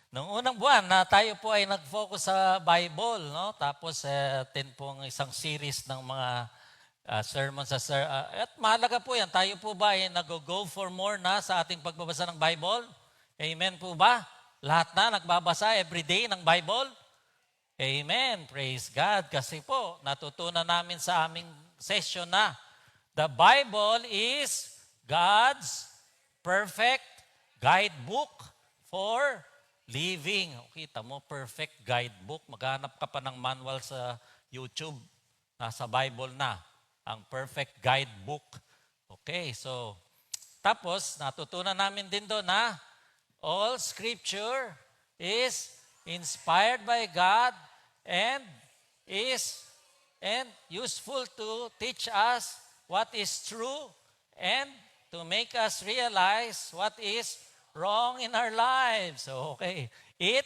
Noong unang buwan na tayo po ay nag-focus sa Bible, no? Tapos 10 pong isang series ng mga sermon at mahalaga po 'yan. Tayo po ba ay nag-go for more na sa ating pagbabasa ng Bible? Amen po ba? Lahat na nagbabasa every day ng Bible? Amen. Praise God. Kasi po, natutunan namin sa aming session na the Bible is God's perfect guidebook for living. O, kita mo, perfect guidebook. Maghanap ka pa ng manual sa YouTube. Nasa Bible na. Ang perfect guidebook. Okay, so, tapos, natutunan namin din doon na all scripture is inspired by God and is and useful to teach us what is true and to make us realize what is wrong in our lives. Okay. It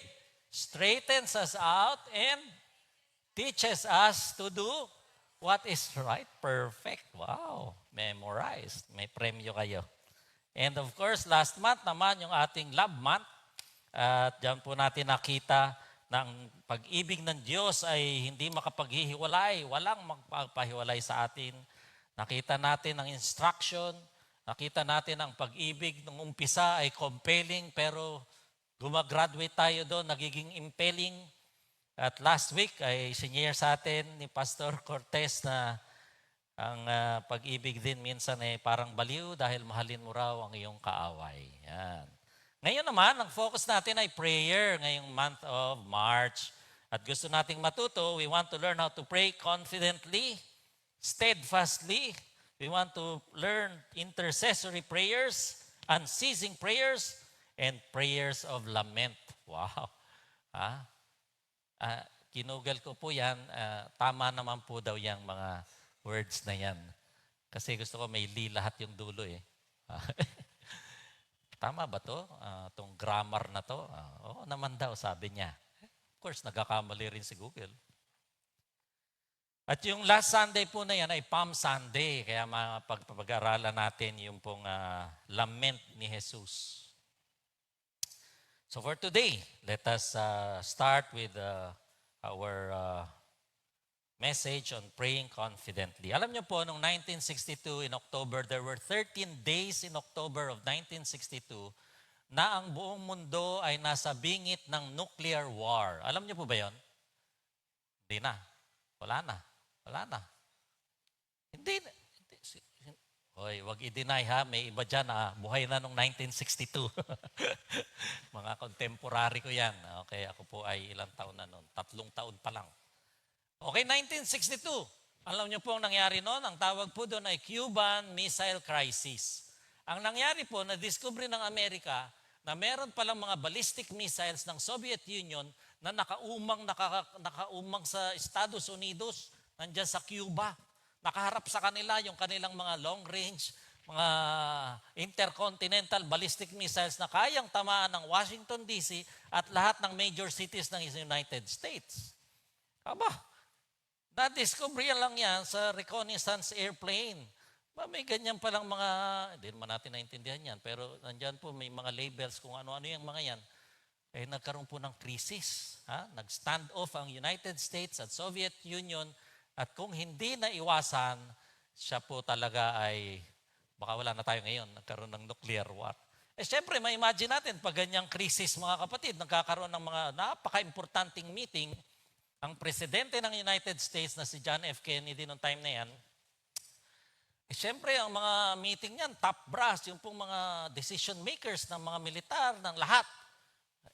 straightens us out and teaches us to do what is right. Perfect. Wow. Memorized. May premyo kayo. And of course, last month naman yung ating love month. At diyan po natin nakita na ang pag-ibig ng Diyos ay hindi makapaghihiwalay. Walang magpapahiwalay sa atin. Nakita natin ang instruction. Nakita natin ang pag-ibig nung umpisa ay compelling pero gumagraduate tayo doon, nagiging impelling. At last week ay sinyer sa atin ni Pastor Cortez na ang pag-ibig din minsan ay parang baliw dahil mahalin mo raw ang iyong kaaway. Yan. Ngayon naman, ang focus natin ay prayer ngayong month of March. At gusto nating matuto, we want to learn how to pray confidently, steadfastly. We want to learn intercessory prayers, unceasing prayers, and prayers of lament. Wow. Kinugel ko po yan. Tama naman po daw yung mga words na yan. Kasi gusto ko may li lahat yung dulo eh. Tama ba to? Itong grammar na to? Oo naman daw, sabi niya. Of course, nagkakamali rin si Google. At yung last Sunday po na yan ay Palm Sunday. Kaya pag-aralan natin yung pong lament ni Jesus. So for today, let us start with our message on praying confidently. Alam niyo po, noong 1962 in October, there were 13 days in October of 1962 na ang buong mundo ay nasa bingit ng nuclear war. Alam niyo po ba yon? Hindi na. Wala na. Wala na. Hindi. Hoy, wag i-deny ha. May iba dyan na buhay na noong 1962. Mga contemporary ko yan. Okay, ako po ay ilang taon na noon. 3 taon pa lang. Okay, 1962. Alam niyo po ang nangyari noon? Ang tawag po doon ay Cuban Missile Crisis. Ang nangyari po, na-discover ng Amerika na meron palang mga ballistic missiles ng Soviet Union na nakaumang sa Estados Unidos, nandiyan sa Cuba. Nakaharap sa kanila yung kanilang mga long-range, mga intercontinental ballistic missiles na kayang tamaan ng Washington DC at lahat ng major cities ng United States. Aba, na-discover lang yan sa reconnaissance airplane. May ganyan palang mga, hindi naman natin naintindihan yan, pero nandyan po may mga labels kung ano-ano yung mga yan. Eh nagkaroon po ng krisis. Nag-stand off ang United States at Soviet Union at kung hindi na iwasan, siya po talaga ay, baka wala na tayo ngayon, nagkaroon ng nuclear war. Eh syempre, ma-imagine natin pag ganyang krisis mga kapatid, nagkakaroon ng mga napaka-importanting meeting, ang presidente ng United States na si John F. Kennedy noong time na yan, eh syempre ang mga meeting niyan, top brass, yung pong mga decision makers ng mga militar, ng lahat.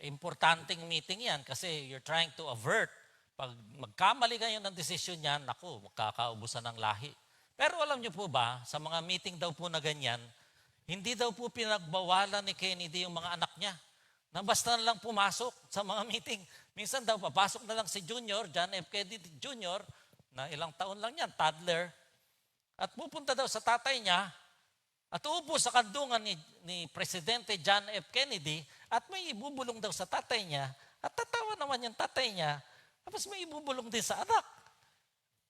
Importanteng meeting yan kasi you're trying to avert. Pag magkamali kayo ng desisyon yan, naku, magkakaubusan ng lahi. Pero alam niyo po ba, sa mga meeting daw po na ganyan, hindi daw po pinagbawalan ni Kennedy yung mga anak niya. Na basta na lang pumasok sa mga meeting. Minsan daw, papasok na lang si Junior, John F. Kennedy Jr., na ilang taon lang yan, toddler, at pupunta daw sa tatay niya, at uupo sa kandungan ni Presidente John F. Kennedy, at may ibubulong daw sa tatay niya, at tatawa naman yung tatay niya, tapos may ibubulong din sa anak.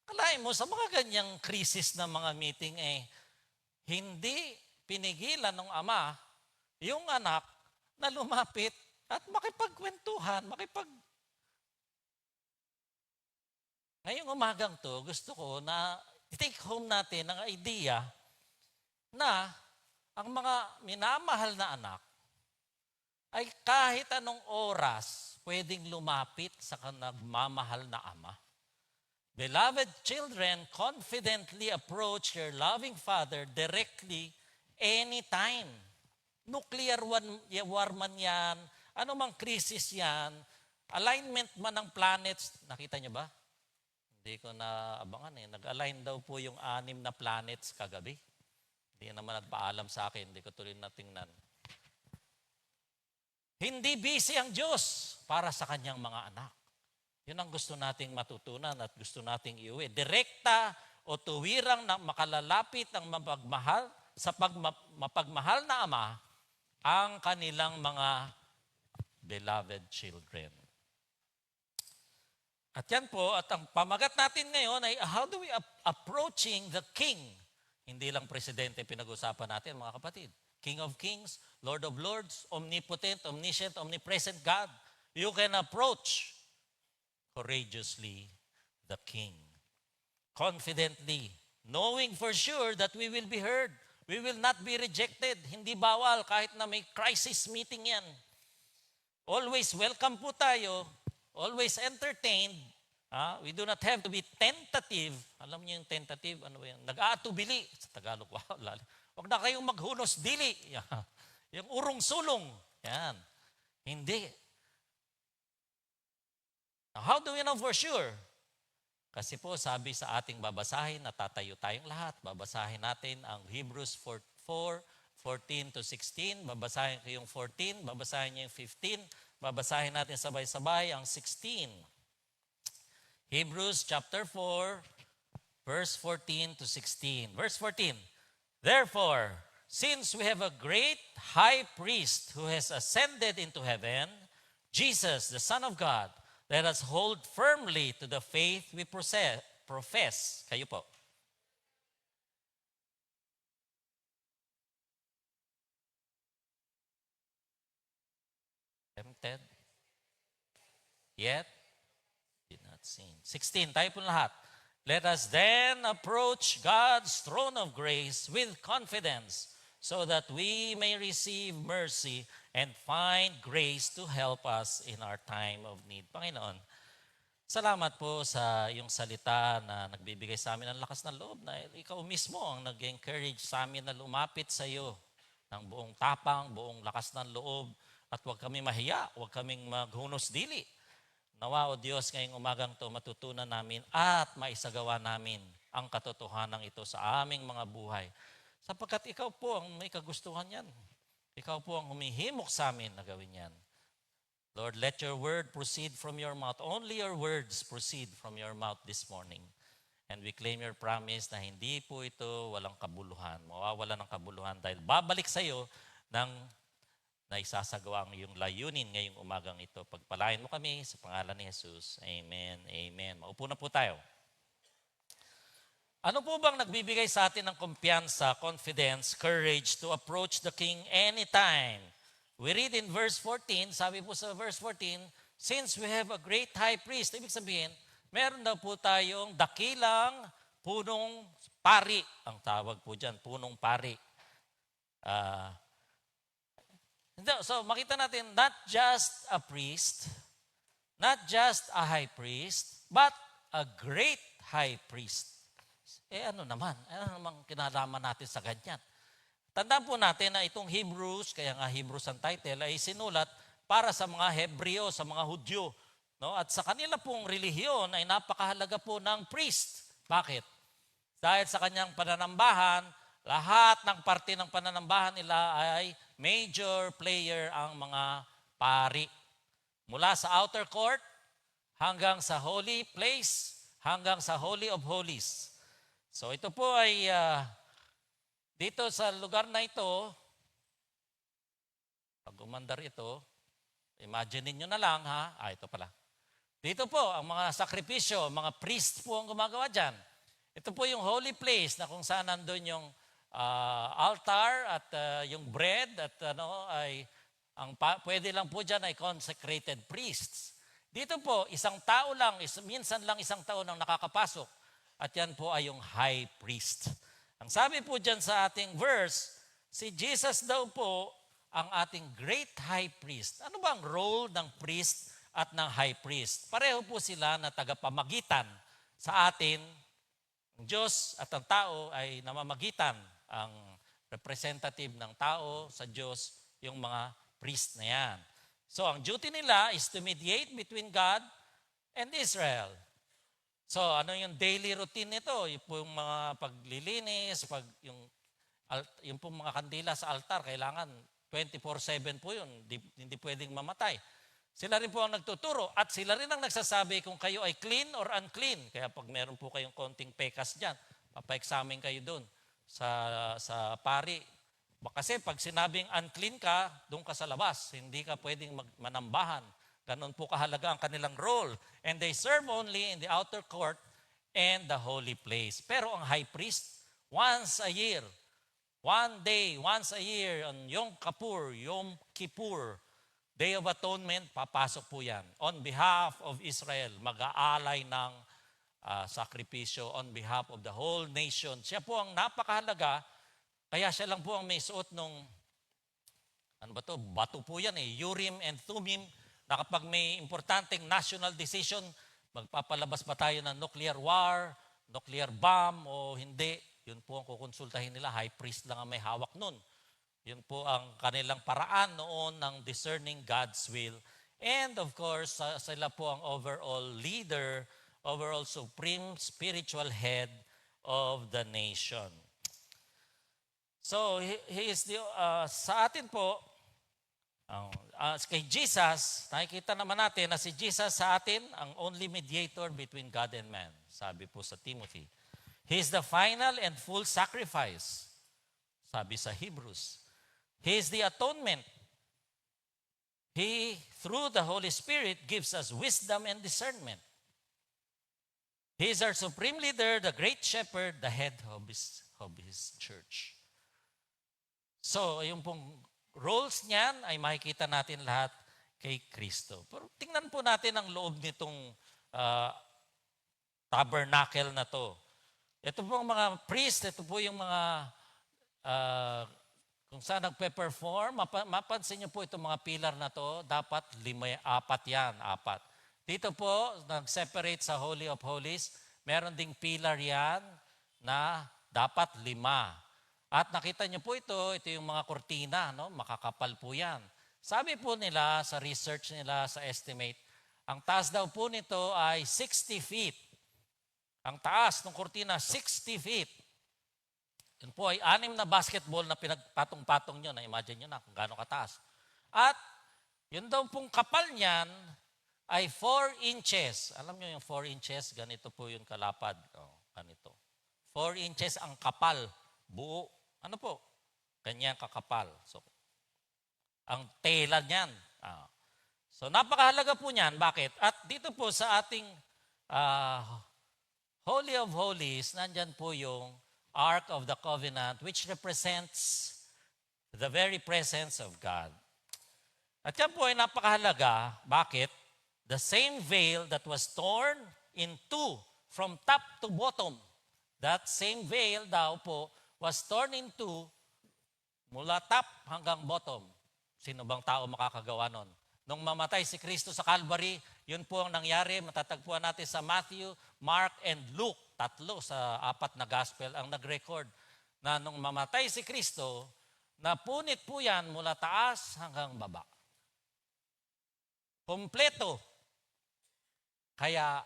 Kalahin mo, sa mga ganyang krisis na mga meeting, hindi pinigilan ng ama yung anak na lumapit at makipagkwentuhan, Ngayong umagang to, gusto ko na i-take home natin ang idea na ang mga minamahal na anak ay kahit anong oras pwedeng lumapit sa nagmamahal na ama. Beloved children, confidently approach your loving Father directly anytime. Nuclear war man yan, anumang krisis yan, alignment man ng planets, nakita niyo ba? Hindi ko naabangan eh. Nag-align daw po yung 6 na planets kagabi. Hindi naman nagpaalam sa akin, hindi ko tuloy natingnan. Hindi busy ang Diyos para sa kanyang mga anak. Yun ang gusto nating matutunan at gusto nating iuwi. Direkta o tuwirang na makalalapit ang mapagmahal sa mapagmahal na ama ang kanilang mga beloved children. At yan po, at ang pamagat natin ngayon ay how do we approaching the King? Hindi lang presidente pinag-usapan natin, mga kapatid. King of Kings, Lord of Lords, omnipotent, omniscient, omnipresent God. You can approach courageously the King. Confidently, knowing for sure that we will be heard. We will not be rejected. Hindi bawal kahit na may crisis meeting yan. Always welcome po tayo. Always entertained. We do not have to be tentative. Alam niyo yung tentative? Ano ba yan? Nag-aatubili. Sa Tagalog, wow. Huwag na kayong maghunos dili. Yung urong-sulong. Yan. Hindi. Now, how do we know for sure? Kasi po, sabi sa ating babasahin, natatayo tayong lahat. Babasahin natin ang Hebrews 4:14 to 16. Babasahin ko yung 14. Babasahin niyo yung 15. Babasahin natin sabay-sabay ang 16. Hebrews chapter 4, verse 14 to 16. Verse 14, therefore, since we have a great high priest who has ascended into heaven, Jesus, the Son of God, let us hold firmly to the faith we profess. Kayo po. Tempted, yet did not sin. 16, tayo po lahat. Let us then approach God's throne of grace with confidence so that we may receive mercy and find grace to help us in our time of need. Panginoon, salamat po sa iyong salita na nagbibigay sa amin ng lakas ng loob na ikaw mismo ang nag-encourage sa amin na lumapit sa iyo ng buong tapang, buong lakas ng loob. At huwag kami mahiya, huwag kaming maghunos dili. Nawa o Diyos, ngayong umagang to matutunan namin at maisagawa namin ang katotohanan ito sa aming mga buhay. Sapagkat ikaw po ang may kagustuhan yan. Ikaw po ang humihimok sa amin na gawin yan. Lord, let your word proceed from your mouth. Only your words proceed from your mouth this morning. And we claim your promise na hindi po ito walang kabuluhan. Mawawala ng kabuluhan dahil babalik sa iyo ng na isasagawa ang iyong layunin ngayong umagang ito. Pagpalain mo kami sa pangalan ni Jesus. Amen. Amen. Maupo na po tayo. Ano po bang nagbibigay sa atin ng kumpiyansa, confidence, courage to approach the King anytime? We read in verse 14, sabi po sa verse 14, since we have a great high priest, ibig sabihin, meron daw po tayong dakilang punong pari. Ang tawag po dyan, punong pari. So makita natin, not just a priest, not just a high priest, but a great high priest. Ano naman kinalaman natin sa ganyan? Tandaan po natin na itong Hebrews, kaya nga Hebrews ang title, ay sinulat para sa mga Hebreo, sa mga Hudyo. No? At sa kanila pong relihiyon ay napakahalaga po ng priest. Bakit? Dahil sa kanyang pananambahan, lahat ng parte ng pananambahan nila ay major player ang mga pari. Mula sa outer court hanggang sa holy place, hanggang sa Holy of Holies. So ito po ay dito sa lugar na ito, pag umandar ito, imagine niyo na lang ha. Ito pala. Dito po ang mga sakripisyo, mga priest po ang gumagawa dyan. Ito po yung holy place na kung saan nandun yung altar at yung bread at ay Pwede lang po dyan ay consecrated priests. Dito po, isang tao lang, minsan lang isang tao nang nakakapasok. At yan po ay yung high priest. Ang sabi po dyan sa ating verse, si Jesus daw po ang ating great high priest. Ano ba ang role ng priest at ng high priest? Pareho po sila na tagapamagitan sa atin. Ang Diyos at ang tao ay namamagitan. Ang representative ng tao sa Diyos, yung mga priest na yan. So ang duty nila is to mediate between God and Israel. So ano yung daily routine nito? Yung mga paglilinis, yung pong mga kandila sa altar, kailangan 24/7 po yun. Hindi pwedeng mamatay. Sila rin po ang nagtuturo at sila rin ang nagsasabi kung kayo ay clean or unclean. Kaya pag meron po kayong konting pekas dyan, papa-examine kayo doon sa pari. Kasi pag sinabing unclean ka, doon ka sa labas. Hindi ka pwedeng manambahan. Ganon po kahalaga ang kanilang role. And they serve only in the outer court and the holy place. Pero ang high priest, once a year, one day, once a year, on Yom Kippur, Day of Atonement, papasok po yan. On behalf of Israel, mag-aalay ng sakripisyo on behalf of the whole nation. Siya po ang napakahalaga, kaya siya lang po ang may suot nung, bato po yan Urim and Thummim, na kapag may importanteng national decision, magpapalabas ba tayo ng nuclear war, nuclear bomb o hindi, yun po ang kukonsultahin nila. High priest lang ang may hawak nun. Yun po ang kanilang paraan noon ng discerning God's will. And of course, sila po ang overall leader, overall supreme spiritual head of the nation. So, he is sa atin po, kay Jesus, nakikita naman natin na si Jesus sa atin, ang only mediator between God and man. Sabi po sa Timothy. He is the final and full sacrifice. Sabi sa Hebrews. He is the atonement. He, through the Holy Spirit, gives us wisdom and discernment. He is our supreme leader, the great shepherd, the head of his church. So, yung pong roles niyan ay makikita natin lahat kay Kristo. Pero tingnan po natin ang loob nitong tabernacle na to. Ito po ang mga priest, ito po yung mga kung saan nagpe-perform. Mapansin niyo po itong mga pilar na to, dapat 4 yan. Dito po, nag-separate sa Holy of Holies, meron ding pilar yan na dapat 5. At nakita niyo po ito yung mga kortina, no? Makakapal po yan. Sabi po nila sa research nila, sa estimate, ang taas daw po nito ay 60 feet. Ang taas ng kortina, 60 feet. Yun po ay 6 na basketball na pinagpatong-patong nyo. Na-imagine nyo na kung gaano kataas. At yun daw pong kapal niyan ay 4 inches. Alam nyo yung 4 inches, ganito po yung kalapad. Ganito. 4 inches ang kapal. Buo. Ano po? Ganyan kakapal. So, ang tela niyan. So, napakahalaga po niyan. Bakit? At dito po sa ating Holy of Holies, nandyan po yung Ark of the Covenant, which represents the very presence of God. At yan po ay napakahalaga. Bakit? The same veil that was torn in 2 from top to bottom. That same veil daw po was torn in 2 mula top hanggang bottom. Sino bang tao makakagawa nun? Nung mamatay si Kristo sa Calvary, yun po ang nangyari. Matatagpuan natin sa Matthew, Mark, and Luke. 3 sa 4 na gospel ang nag-record na nung mamatay si Kristo, napunit po yan mula taas hanggang baba. Kompleto. Kaya,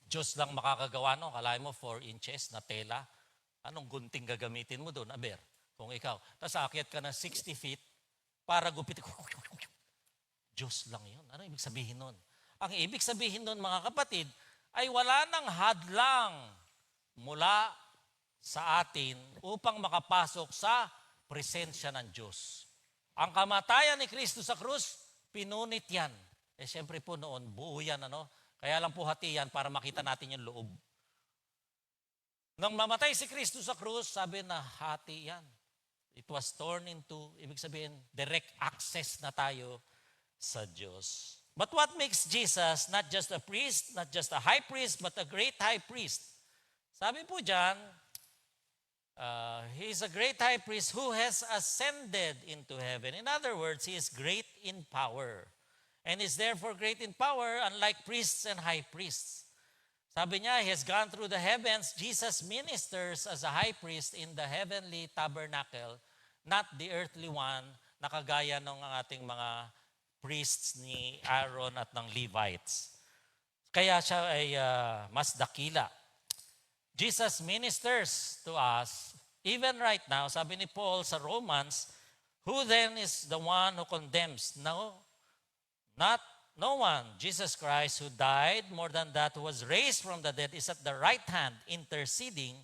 Diyos lang makakagawa no. Kalahin mo 4 inches na tela. Anong gunting gagamitin mo doon, Aber? Kung ikaw. Tapos aakyat ka ng 60 feet para gupitin. Diyos lang yun. Ano ibig sabihin nun? Ang ibig sabihin nun, mga kapatid, ay wala nang hadlang mula sa atin upang makapasok sa presensya ng Diyos. Ang kamatayan ni Kristo sa krus, pinunit yan. Siyempre po noon, buo yan, ano? Kaya lang po hati yan para makita natin yung loob. Nang mamatay si Kristo sa krus, sabi na hati yan. It was torn into, ibig sabihin, direct access na tayo sa Diyos. But what makes Jesus not just a priest, not just a high priest, but a great high priest? Sabi po dyan, He is a great high priest who has ascended into heaven. In other words, He is great in power. And is therefore great in power, unlike priests and high priests. Sabi niya, He has gone through the heavens. Jesus ministers as a high priest in the heavenly tabernacle, not the earthly one, na kagaya ng ating mga priests ni Aaron at ng Levites. Kaya siya ay mas dakila. Jesus ministers to us, even right now, sabi ni Paul sa Romans, who then is the one who condemns? No one. Jesus Christ, who died, more than that, who was raised from the dead, is at the right hand interceding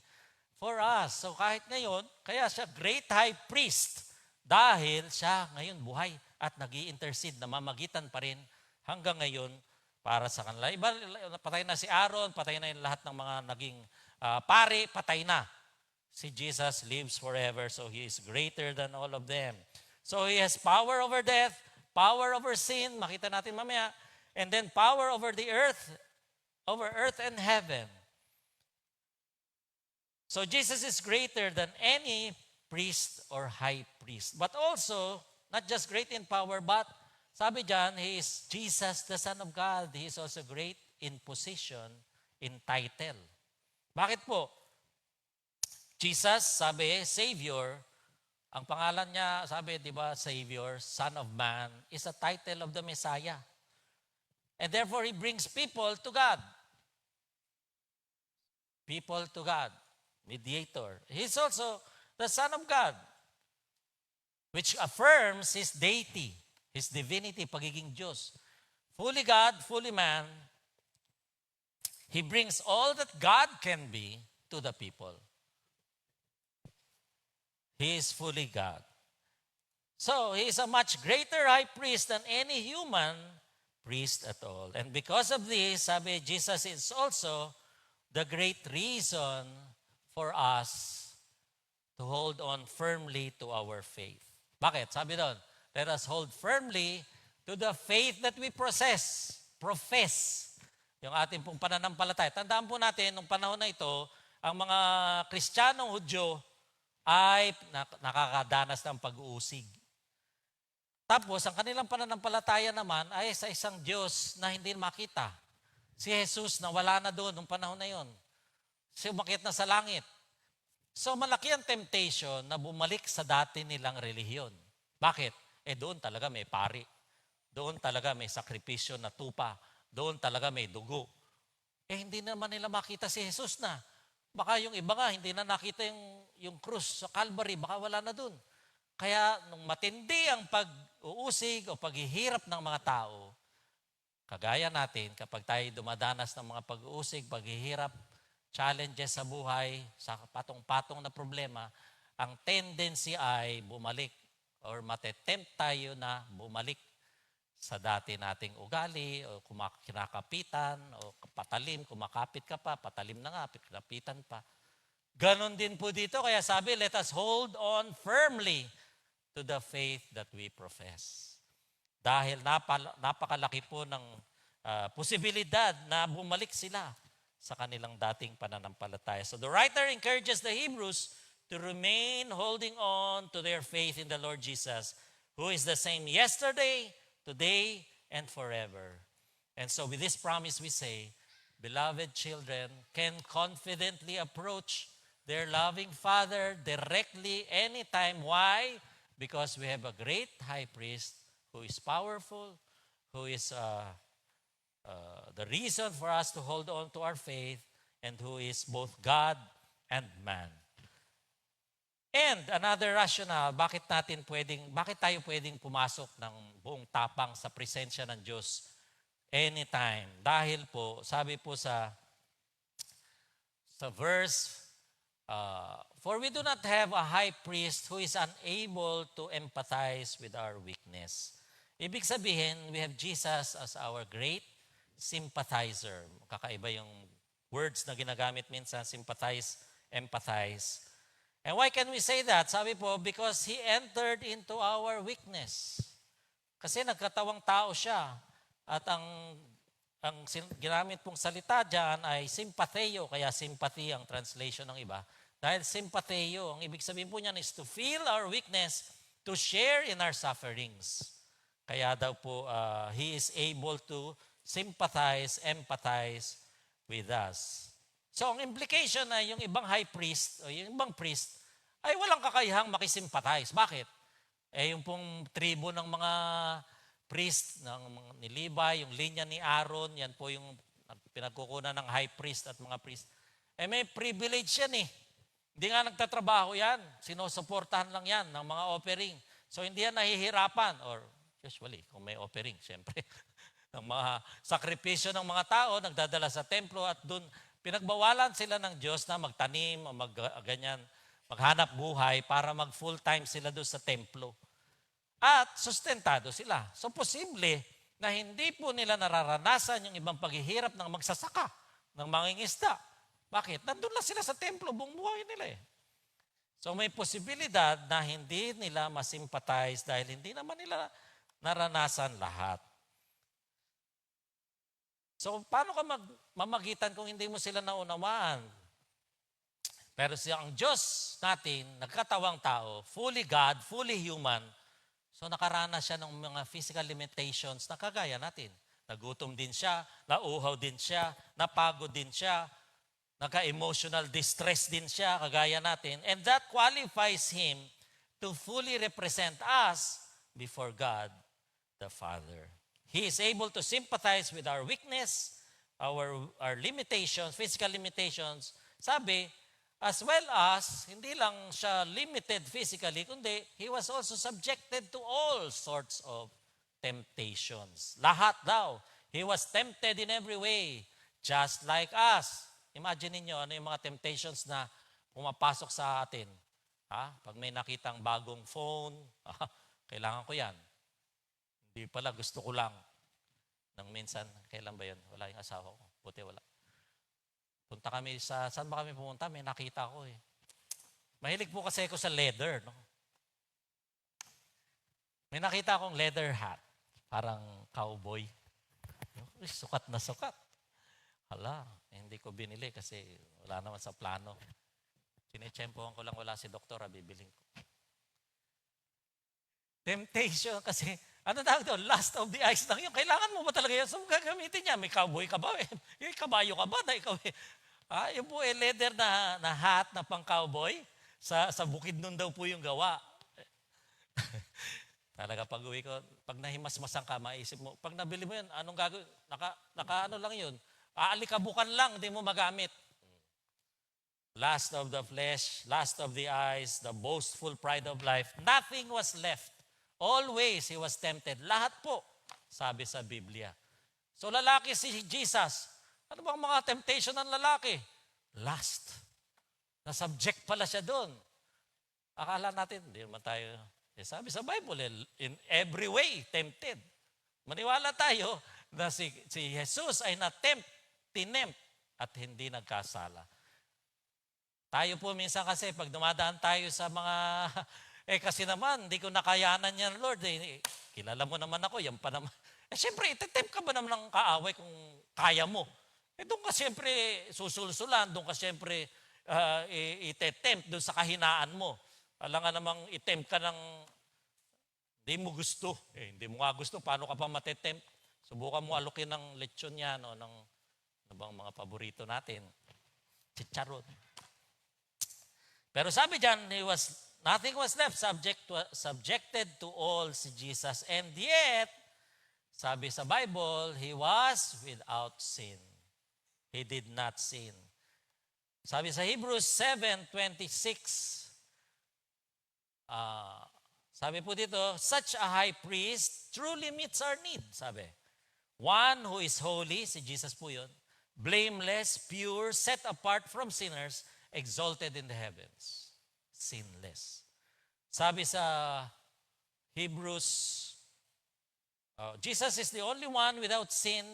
for us. So kahit ngayon, kaya siya great high priest dahil siya ngayon buhay at nag-i-intercede, namamagitan pa rin hanggang ngayon para sa kanila. Iba, patay na si Aaron, patay na yung lahat ng mga naging pari, patay na. Si Jesus lives forever, so He is greater than all of them. So He has power over death, power over sin, makita natin mamaya, and then power over the earth, over earth and heaven. So Jesus is greater than any priest or high priest. But also, not just great in power, but sabi dyan, He is Jesus, the Son of God. He is also great in position, in title. Bakit po? Jesus, sabi, Savior, ang pangalan niya, sabi, di ba, Savior, Son of Man, is a title of the Messiah. And therefore, He brings people to God. People to God. Mediator. He's also the Son of God, which affirms His deity, His divinity, pagiging Diyos. Fully God, fully man, He brings all that God can be to the people. He is fully God. So, He is a much greater high priest than any human priest at all. And because of this, sabi, Jesus is also the great reason for us to hold on firmly to our faith. Bakit? Sabi doon, let us hold firmly to the faith that we profess. Yung ating pong pananampalataya. Tandaan po natin, nung panahon na ito, ang mga Kristiyanong Hudyo ay nakakadanas ng pag-uusig. Tapos, ang kanilang pananampalataya naman ay sa isang Diyos na hindi makita. Si Jesus na wala na doon nung panahon na yon. Siya umakyat na sa langit. So, malaki ang temptation na bumalik sa dati nilang relihiyon. Bakit? Doon talaga may pari. Doon talaga may sakripisyo na tupa. Doon talaga may dugo. Hindi naman nila makita si Jesus na. Baka yung iba nga, hindi na nakita yung krus sa Calvary. Baka wala na doon. Kaya, nung matindi ang pag-uusig o paghihirap ng mga tao, kagaya natin, kapag tayo dumadanas ng mga pag-uusig, paghihirap, challenges sa buhay, sa patong-patong na problema, ang tendency ay bumalik or matetempt tayo na bumalik sa dati nating ugali o kinakapitan o patalim, kumakapit ka pa, patalim na nga, kapitan pa. Ganon din po dito, kaya sabi, let us hold on firmly to the faith that we profess. Dahil napakalaki po ng posibilidad na bumalik sila sa kanilang dating pananampalataya. So the writer encourages the Hebrews to remain holding on to their faith in the Lord Jesus, who is the same yesterday, today, and forever. And so with this promise we say, beloved children can confidently approach their loving Father directly anytime. Why? Because we have a great high priest who is powerful, who is the reason for us to hold on to our faith, and who is both God and man. And another rationale, bakit tayo pwedeng pumasok ng buong tapang sa presensya ng Diyos anytime? Dahil po, sabi po sa verse, for we do not have a high priest who is unable to empathize with our weakness. Ibig sabihin, we have Jesus as our great sympathizer. Kakaiba yung words na ginagamit minsan, sympathize, empathize. And why can we say that? Sabi po, because He entered into our weakness. Kasi nagkatawang tao siya. At ang ginamit pong salita dyan ay sympatheo, kaya sympathy ang translation ng iba. Dahil sympatheo, ang ibig sabihin po niyan is to feel our weakness, to share in our sufferings. Kaya daw po, He is able to sympathize, empathize with us. So, ang implication na yung ibang high priest, o yung ibang priest, ay walang kakayahang makisympathize. Bakit? Yung pong tribo ng mga priest ni Levi, yung linya ni Aaron, yan po yung pinagkukunan ng high priest at mga priest. May privilege yan eh. Hindi nga nagtatrabaho yan. Sinusuportahan lang yan ng mga offering. So hindi yan nahihirapan. Or usually, kung may offering, syempre. ng mga sakripisyo ng mga tao, nagdadala sa templo at doon pinagbawalan sila ng Diyos na magtanim o maghanap buhay para mag full-time sila doon sa templo. At sustentado sila. So posible na hindi po nila nararanasan yung ibang paghihirap ng magsasaka, ng mangingisda. Bakit? Nandun lang sila sa templo, buong buhay nila eh. So may posibilidad na hindi nila masimpatize dahil hindi naman nila naranasan lahat. So paano ka mamagitan kung hindi mo sila naunawaan? Pero ang Diyos natin, nagkatawang tao, fully God, fully human, so nakaranas siya ng mga physical limitations na kagaya natin. Nagutom din siya, nauhaw din siya, napagod din siya, naka-emotional distress din siya, kagaya natin. And that qualifies Him to fully represent us before God the Father. He is able to sympathize with our weakness, our limitations, physical limitations. Sabi, as well as, hindi lang siya limited physically, kundi He was also subjected to all sorts of temptations. Lahat daw. He was tempted in every way, just like us. Imagine niyo ano yung mga temptations na pumapasok sa atin. Pag may nakitang bagong phone, kailangan ko yan. Hindi pala, gusto ko lang. Nang minsan, kailan ba yun? Wala yung asawa ko. Buti wala. Punta kami saan ba kami pumunta? May nakita ko eh. Mahilig po kasi ako sa leather. No? May nakita akong leather hat. Parang cowboy. Sukat na sukat. Hala, hindi ko binili kasi wala naman sa plano. Sinitsempohan ko lang wala si doktor, bibiling ko. Temptation kasi, ano tawag doon? Last of the eyes lang yun. Kailangan mo ba talaga yan? So, gagamitin niya. May cowboy ka ba? May kabayo ka ba? Yung po leather na hat na pang cowboy. Sa bukid nun daw po yung gawa. Talaga pag uwi ko, pag nahimasmasan ka, maisip mo, pag nabili mo yun, anong gagawin? Naka ano lang yun. Aalikabukan lang, hindi mo magamit. Last of the flesh, last of the eyes, the boastful pride of life, nothing was left. Always he was tempted. Lahat po, sabi sa Biblia. So lalaki si Jesus. Ano bang mga temptation ng lalaki? Lust. Na-subject pala siya doon. Akala natin, hindi naman tayo. Sabi sa Bible, in every way, tempted. Maniwala tayo na si Jesus ay tinempt at hindi nagkasala. Tayo po minsan kasi, pag dumadaan tayo sa mga, kasi naman, hindi ko nakayanan yan, Lord. Kilala mo naman ako, yan pa naman. Siyempre, itetempt ka ba naman ng kaaway kung kaya mo? Doon ka siyempre susulsulan, doon ka siyempre itetempt doon sa kahinaan mo. Alam nga namang itempt ka ng hindi mo gusto. Hindi mo nga gusto, paano ka pa matetempt? Subukan mo alukin ng lechon yan o ng ano bang mga paborito natin. Chicharon. Pero sabi dyan, nothing was left subjected to all si Jesus. And yet, sabi sa Bible, He was without sin. He did not sin. Sabi sa Hebrews 7:26, sabi po dito, such a high priest truly meets our need, sabi. One who is holy, si Jesus po yun, blameless, pure, set apart from sinners, exalted in the heavens. Sinless. Sabi sa Hebrews, Jesus is the only one without sin.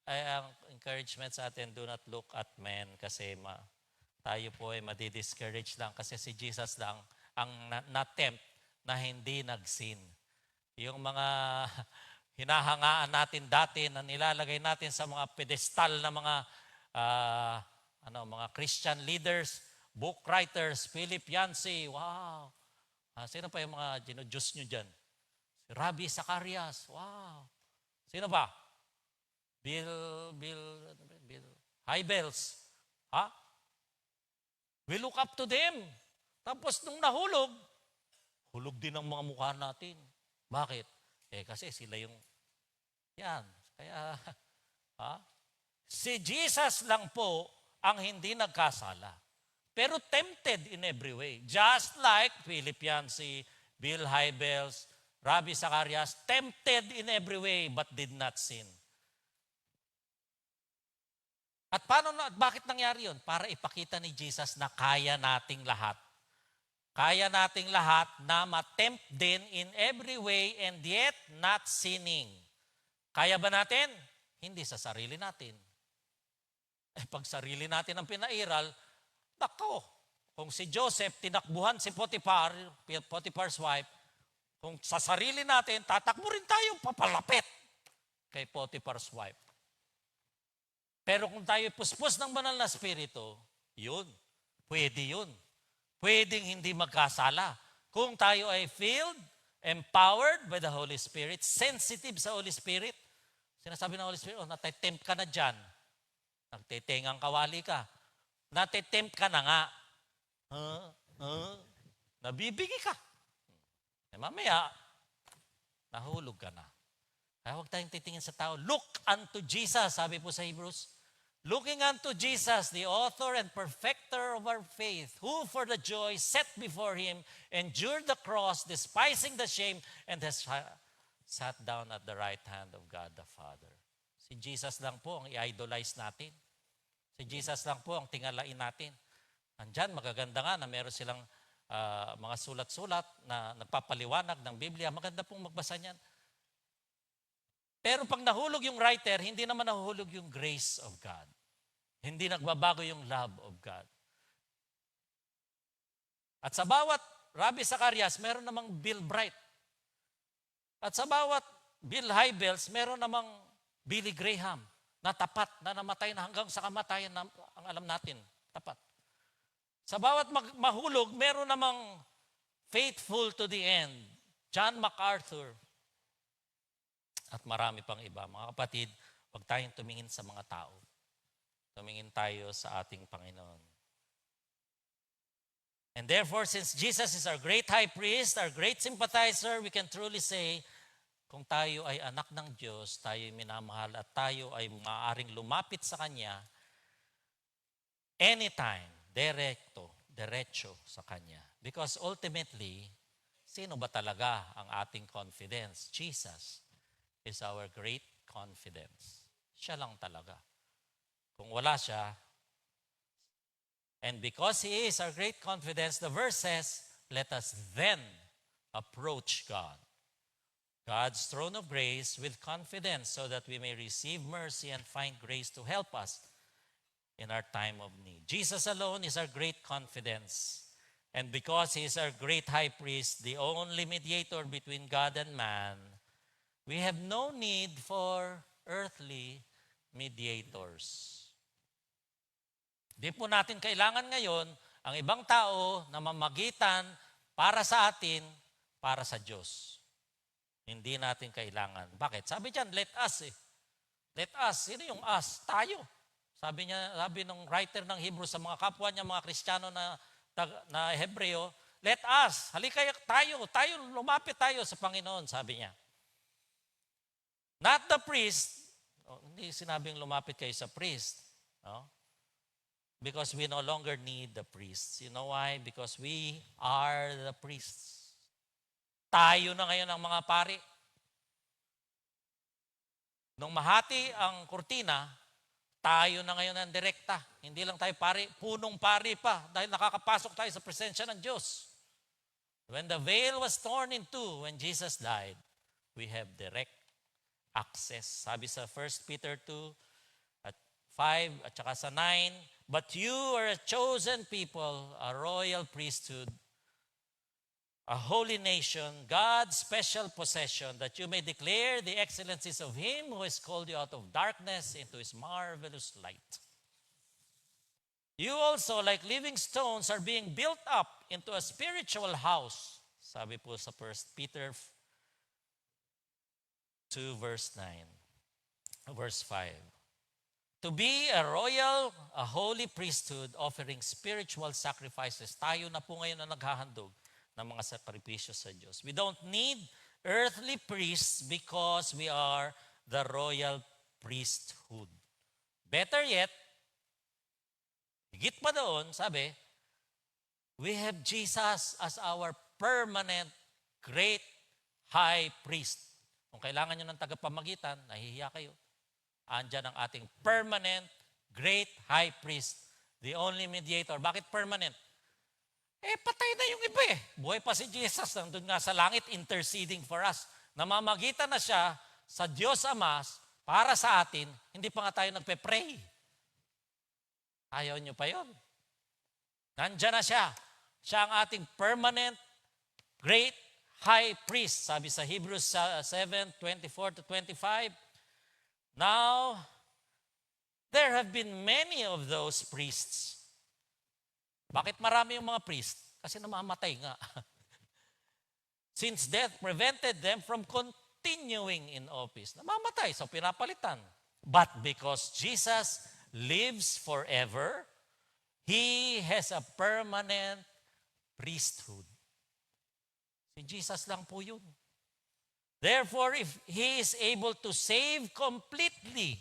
Ang encouragement sa atin, do not look at men kasi tayo po ay madi-discourage lang kasi si Jesus lang ang na-tempt na hindi nag-sin. Yung mga hinahangaan natin dati na nilalagay natin sa mga pedestal na mga mga Christian leaders, book writers, Philip Yancey, wow. Sino pa yung mga ginudiyos nyo dyan? Si Rabbi Zacarias, wow. Sino ba? Bill Hybels. Ha? We look up to them. Tapos nung nahulog, hulog din ang mga mukha natin. Bakit? Kasi sila yung, yan. Kaya, si Jesus lang po ang hindi nagkasala. Pero tempted in every way. Just like Philip Yancey, Bill Hybels, Rabbi Zacarias, tempted in every way but did not sin. At bakit nangyari yun? Para ipakita ni Jesus na kaya nating lahat. Kaya nating lahat na matempt din in every way and yet not sinning. Kaya ba natin? Hindi sa sarili natin. Pag sarili natin ang pinairal, nako, kung si Joseph tinakbuhan si Potiphar's wife, kung sa sarili natin, tatakbo rin tayo papalapit kay Potiphar's wife. Pero kung tayo puspos ng banal na spirito, yun, pwede yun. Pwedeng hindi magkasala. Kung tayo ay filled, empowered by the Holy Spirit, sensitive sa Holy Spirit, sinasabi ng Holy Spirit, natitempt ka na dyan. Nagtitengang kawali ka. Natitempt ka na nga. Nabibigi ka. Mamaya, nahulog ka na. Kaya huwag tayong titingin sa tao. Look unto Jesus, sabi po sa Hebrews. Looking unto Jesus, the author and perfecter of our faith, who for the joy set before him endured the cross, despising the shame, and has sat down at the right hand of God the Father. Si Jesus lang po ang i-idolize natin. Si Jesus lang po ang tingalain natin. Andyan, magaganda nga na meron silang mga sulat-sulat na nagpapaliwanag ng Biblia. Maganda pong magbasa niyan. Pero pag nahulog yung writer, hindi naman nahulog yung grace of God. Hindi nagbabago yung love of God. At sa bawat Rabbi Zacarias, meron namang Bill Bright. At sa bawat Bill Hybels, meron namang Billy Graham na tapat, na namatay na hanggang sa kamatayan na ang alam natin, tapat. Sa bawat mahulog, meron namang faithful to the end, John MacArthur, at marami pang iba. Mga kapatid, huwag tayong tumingin sa mga tao. Tumingin tayo sa ating Panginoon. And therefore, since Jesus is our great high priest, our great sympathizer, we can truly say, kung tayo ay anak ng Diyos, tayo ay minamahal at tayo ay maaaring lumapit sa Kanya, anytime, diretso sa Kanya. Because ultimately, sino ba talaga ang ating confidence? Jesus is our great confidence. Siya lang talaga. Kung wala siya, and because He is our great confidence, the verse says, let us then approach God, God's throne of grace with confidence so that we may receive mercy and find grace to help us in our time of need. Jesus alone is our great confidence. And because He is our great high priest, the only mediator between God and man, we have no need for earthly mediators. Di po natin kailangan ngayon ang ibang tao na mamagitan para sa atin, para sa Diyos. Hindi natin kailangan. Bakit? Sabi diyan, let us eh. Let us. Sino yung us? Tayo. Sabi ng writer ng Hebrew sa mga kapwa niya, mga Kristiyano na Hebreo, let us. Halika tayo, lumapit tayo sa Panginoon, sabi niya. Not the priest. Hindi sinabing lumapit kayo sa priest. No? Because we no longer need the priests. You know why? Because we are the priests. Tayo na ngayon ang mga pari. Nung mahati ang kurtina, tayo na ngayon ang direkta. Hindi lang tayo pari, punong pari pa dahil nakakapasok tayo sa presensya ng Diyos. When the veil was torn in two, when Jesus died, we have direct access. Sabi sa 1 Peter 2 at 5 at saka sa 9, But you are a chosen people, a royal priesthood, a holy nation, God's special possession, that you may declare the excellencies of Him who has called you out of darkness into His marvelous light. You also, like living stones, are being built up into a spiritual house. Sabi po sa 1 Peter 2, verse 9, verse 5. To be a royal, a holy priesthood, offering spiritual sacrifices. Tayo na po ngayon na naghahandog ng mga sakripisyo sa Diyos. We don't need earthly priests because we are the royal priesthood. Better yet, higit pa doon, sabi, we have Jesus as our permanent great high priest. Kung kailangan nyo ng tagapamagitan, nahihiya kayo. Andyan ang ating permanent great high priest. The only mediator. Bakit permanent? Patay na yung iba eh. Buhay pa si Jesus, nandun nga sa langit, interceding for us. Namamagitan na siya sa Diyos Ama para sa atin, hindi pa nga tayo nagpe-pray. Ayaw nyo pa yon. Nandyan na siya. Siya ang ating permanent great high priest. Sabi sa Hebrews 7:24-25, now, there have been many of those priests. Bakit marami yung mga priest? Kasi namamatay nga. Since death prevented them from continuing in office. Namamatay, so pinapalitan. But because Jesus lives forever, He has a permanent priesthood. Si Jesus lang po yun. Therefore, if He is able to save completely,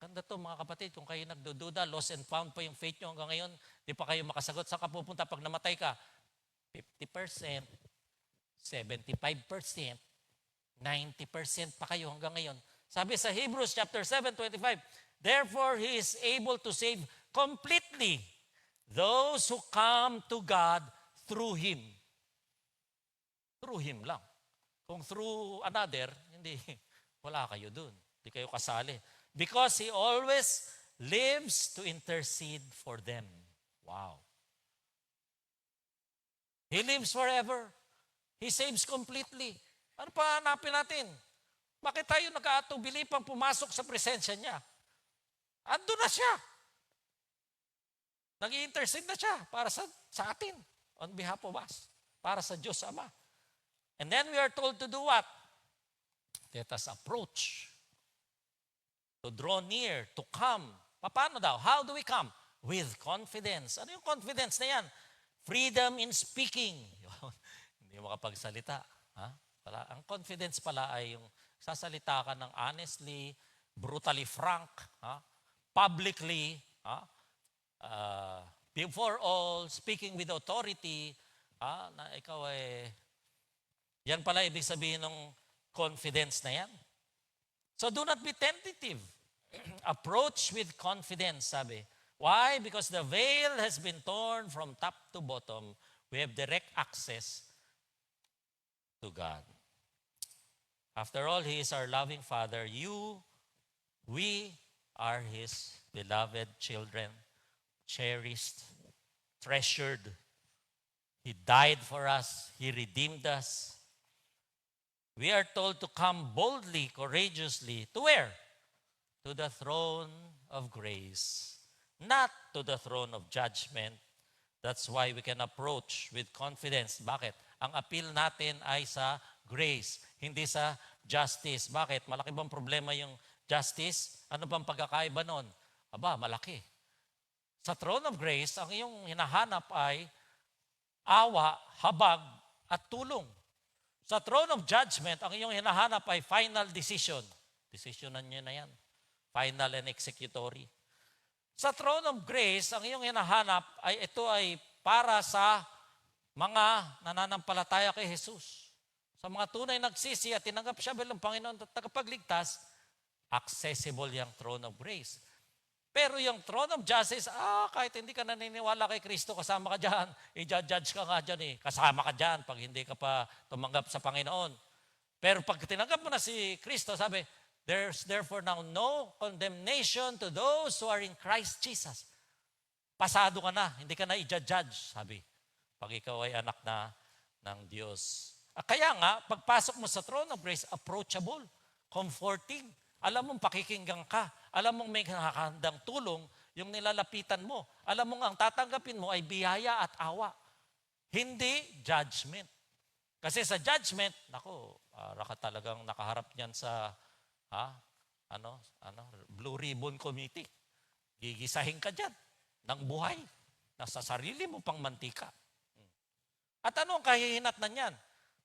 ganda to mga kapatid, kung kayo nagdududa, lost and found pa yung faith nyo hanggang ngayon, di pa kayo makasagot. Saan ka pupunta pag namatay ka? 50%, 75%, 90% pa kayo hanggang ngayon. Sabi sa Hebrews chapter 7:25, therefore He is able to save completely those who come to God through Him. Through Him lang. Kung through another, hindi, wala kayo dun. Hindi kayo kasali. Because He always lives to intercede for them. Wow. He lives forever. He saves completely. Ano pa hanapin natin? Bakit tayo nag-aatubili pang pumasok sa presensya niya? Ando na siya. Nag-i-intercede na siya para sa atin. On behalf of us. Para sa Diyos Ama. And then we are told to do what? Let us approach. To draw near, to come. Paano daw? How do we come? With confidence. Ano yung confidence na yan? Freedom in speaking. Hindi makapagsalita. Ha? Ang confidence pala ay yung sasalita ka ng honestly, brutally frank, ha? Publicly, ha? Before all, speaking with authority, ha? Na ikaw ay... Yan pala ibig sabihin ng confidence na yan. So do not be tentative. Approach with confidence, sabi. Why? Because the veil has been torn from top to bottom. We have direct access to God. After all, He is our loving Father. We are His beloved children, cherished, treasured. He died for us. He redeemed us. We are told to come boldly, courageously. To where? To the throne of grace. Not to the throne of judgment. That's why we can approach with confidence. Bakit? Ang appeal natin ay sa grace, hindi sa justice. Bakit? Malaki bang problema yung justice? Ano bang pagkakaiba nun? Aba, malaki. Sa throne of grace, ang iyong hinahanap ay awa, habag, at tulong. Sa throne of judgment, ang iyong hinahanap ay final decision. Decisionan nyo na yan. Final and executory. Sa throne of grace, ang iyong hinahanap ay ito ay para sa mga nananampalataya kay Jesus. Sa mga tunay nagsisi at tinanggap siya bilang Panginoon at tagapagligtas, accessible yung throne of grace. Pero yung throne of justice, kahit hindi ka naniniwala kay Kristo, kasama ka dyan. I-judge ka nga dyan eh. Kasama ka dyan pag hindi ka pa tumanggap sa Panginoon. Pero pag tinanggap mo na si Kristo, sabi, There's therefore now no condemnation to those who are in Christ Jesus. Pasado ka na, hindi ka na i-judge, sabi. Pag ikaw ay anak na ng Diyos. Kaya nga, pagpasok mo sa throne of grace, approachable, comforting. Alam mong pakikinggan ka. Alam mong may nakakahandang tulong yung nilalapitan mo. Alam mong ang tatanggapin mo ay biyaya at awa. Hindi judgment. Kasi sa judgment, para ka talagang nakaharap niyan sa Blue Ribbon Committee. Gigisahin ka dyan ng buhay. Nasa sarili mo pang mantika. At ano ang kahihinatnan niyan?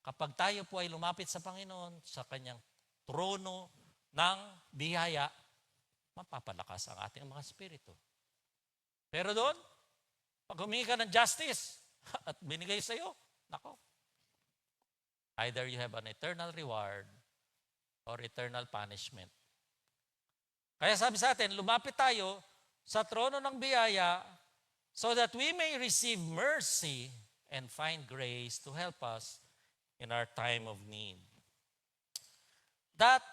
Kapag tayo po ay lumapit sa Panginoon, sa kanyang trono ng biyaya, mapapalakas ang ating mga spirito. Pero doon, pag humingi ka ng justice at binigay sa iyo, either you have an eternal reward or eternal punishment. Kaya sabi sa atin, lumapit tayo sa trono ng biyaya so that we may receive mercy and find grace to help us in our time of need. That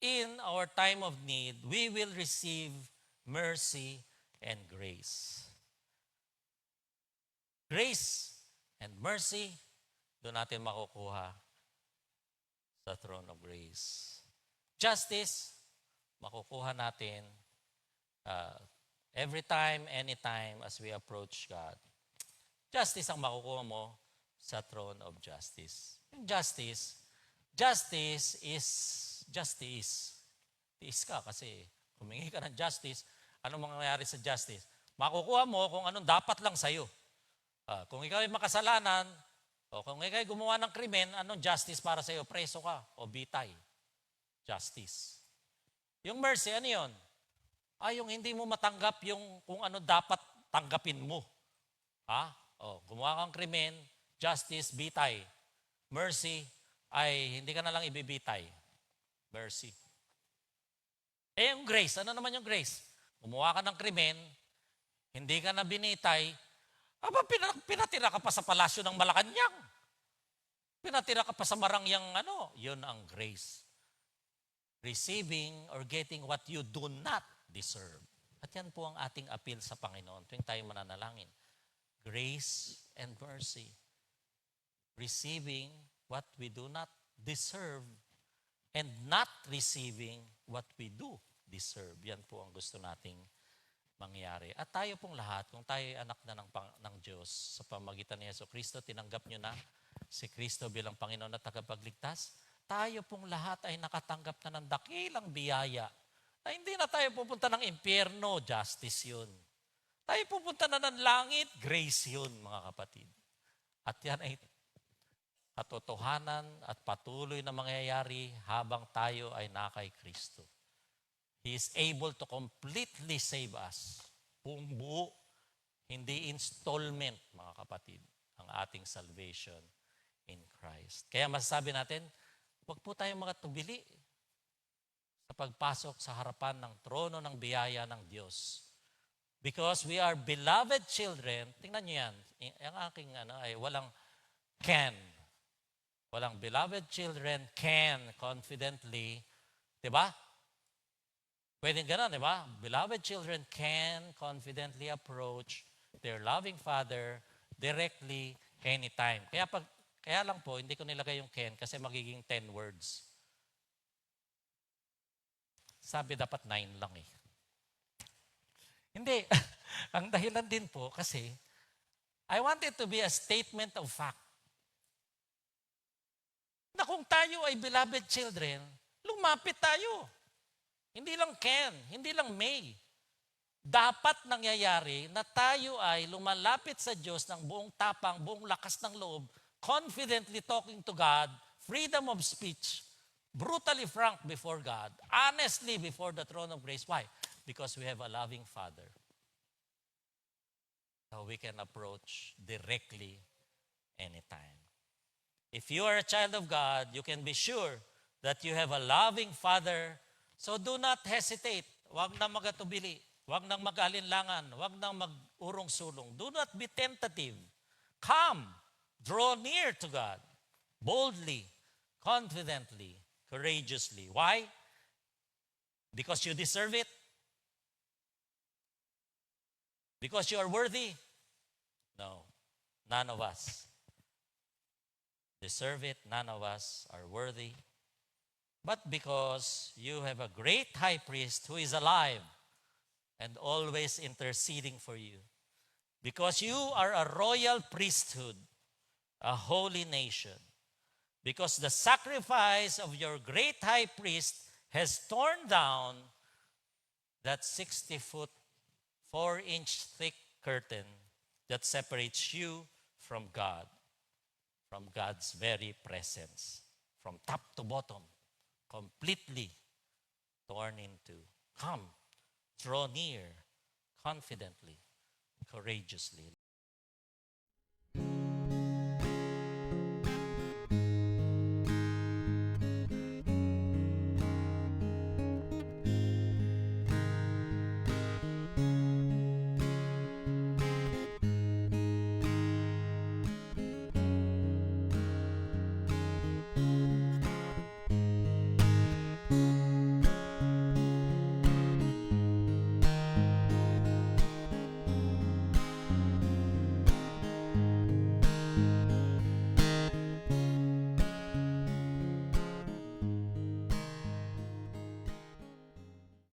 in our time of need, we will receive mercy and grace. Grace and mercy, doon natin makukuha sa throne of grace. Justice, makukuha natin every time, anytime as we approach God. Justice ang makukuha mo sa throne of justice. Yung justice is justice. Tiis ka kasi humingi ka ng justice, anong mangyayari sa justice? Makukuha mo kung anong dapat lang sa'yo. Kung ikaw ay makasalanan, o kung ikaw ay gumawa ng krimen, anong justice para sa'yo? Preso ka o bitay. Justice. Yung mercy, ano yun? Yung hindi mo matanggap yung kung ano dapat tanggapin mo. Gumawa kang krimen, justice, bitay. Mercy ay hindi ka na lang ibibitay. Mercy. Yung grace, ano naman yung grace? Gumawa ka ng krimen, hindi ka na binitay, pinatira ka pa sa palasyo ng Malacanang. Pinatira ka pa sa marangyang yun ang grace. Receiving or getting what you do not deserve. At yan po ang ating appeal sa Panginoon tuwing tayo mananalangin. Grace and mercy. Receiving what we do not deserve and not receiving what we do deserve. Yan po ang gusto nating mangyari. At tayo pong lahat, kung tayo ay anak na ng Diyos sa pamagitan ni Jesucristo, tinanggap nyo na si Kristo bilang Panginoon at tagapagligtas, tayo pong lahat ay nakatanggap na ng dakilang biyaya na hindi na tayo pupunta ng impyerno, justice yun. Tayo pupunta na ng langit, grace yun, mga kapatid. At yan ay katotohanan at patuloy na mangyayari habang tayo ay nakay Kristo. He is able to completely save us. Buong buo, hindi installment, mga kapatid, ang ating salvation in Christ. Kaya masasabi natin, huwag po tayong makatubili sa pagpasok sa harapan ng trono ng biyaya ng Diyos. Because we are beloved children, tingnan nyo yan, ang aking ay walang can. Walang beloved children can confidently, di ba? Pwedeng ganun, di ba? Beloved children can confidently approach their loving Father directly anytime. Kaya lang po, hindi ko nilagay yung can kasi magiging 10 words. Sabi dapat 9 lang eh. Hindi. Ang dahilan din po kasi I want it to be a statement of fact. Na kung tayo ay beloved children, lumapit tayo. Hindi lang can, hindi lang may. Dapat nangyayari na tayo ay lumalapit sa Diyos ng buong tapang, buong lakas ng loob, confidently talking to God, freedom of speech, brutally frank before God, honestly before the throne of grace. Why? Because we have a loving Father. So we can approach directly anytime. If you are a child of God, you can be sure that you have a loving Father. So do not hesitate. Huwag na magatubili. Huwag nang mag-alinlangan. Huwag nang mag-urong-sulong. Do not be tentative. Come. Draw near to God. Boldly. Confidently. courageously. Why? Because you deserve it? Because you are worthy? No, none of us deserve it. None of us are worthy. But because you have a great high priest who is alive and always interceding for you. Because you are a royal priesthood, a holy nation. Because the sacrifice of your great high priest has torn down that 60-foot, 4-inch thick curtain that separates you from God, from God's very presence, from top to bottom, completely torn into. Come, draw near, confidently, courageously.